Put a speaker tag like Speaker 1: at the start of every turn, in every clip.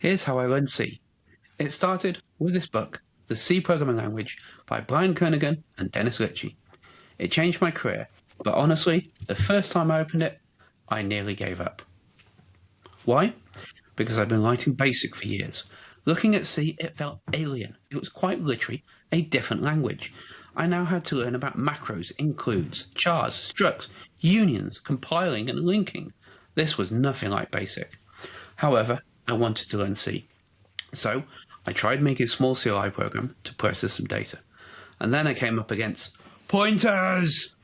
Speaker 1: Here's how I learned C. It started with this book, The C Programming Language by Kernighan and Ritchie. It changed my career, but honestly, the first time I opened it, I nearly gave up. Why? Because I'd been writing BASIC for years. Looking at C, it felt alien. It was quite literally a different language. I now had to learn about macros, includes, chars, structs, unions, compiling, and linking. This was nothing like BASIC. However, I wanted to learn C. So I tried making a small CLI program to process some data. And then I came up against pointers.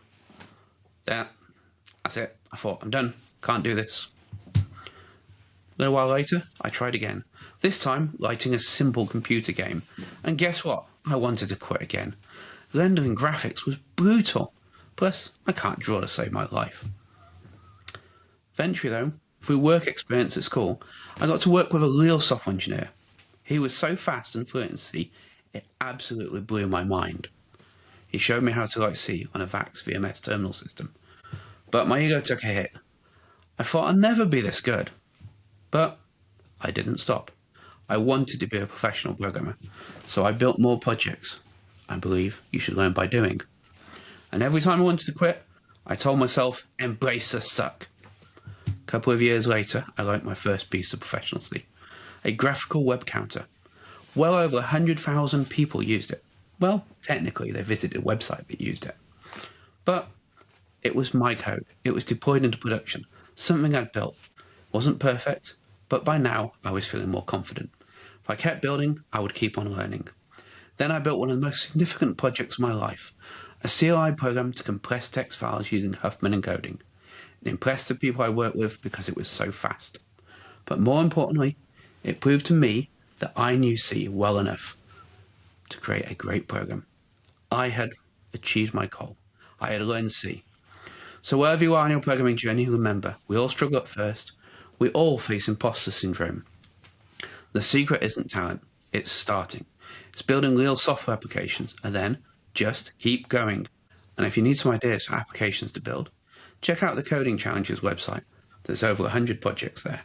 Speaker 1: That's it. I thought, I'm done. Can't do this. A little while later, I tried again. This time, lighting a simple computer game. And guess what? I wanted to quit again. Rendering graphics was brutal. Plus, I can't draw to save my life. Eventually, though, through work experience at school, I got to work with a real software engineer. He was so fast and fluent in C, it absolutely blew my mind. He showed me how to write C on a VAX VMS terminal system. But my ego took a hit. I thought I'd never be this good. But I didn't stop. I wanted to be a professional programmer, so I built more projects. I believe you should learn by doing. And every time I wanted to quit, I told myself, embrace the suck. A couple of years later, I wrote my first piece of professional C, a graphical web counter. Well over 100,000 people used it. Well, technically, they visited a website that used it. But it was my code. It was deployed into production, something I'd built. Wasn't perfect, but by now I was feeling more confident. If I kept building, I would keep on learning. Then I built one of the most significant projects of my life, a CLI program to compress text files using Huffman encoding. It impressed the people I worked with because it was so fast. But more importantly, it proved to me that I knew C well enough to create a great program. I had achieved my goal. I had learned C. So wherever you are on your programming journey, remember, we all struggle at first. We all face imposter syndrome. The secret isn't talent, it's starting. It's building real software applications, and then just keep going. And if you need some ideas for applications to build, check out the Coding Challenges website. There's over 100 projects there.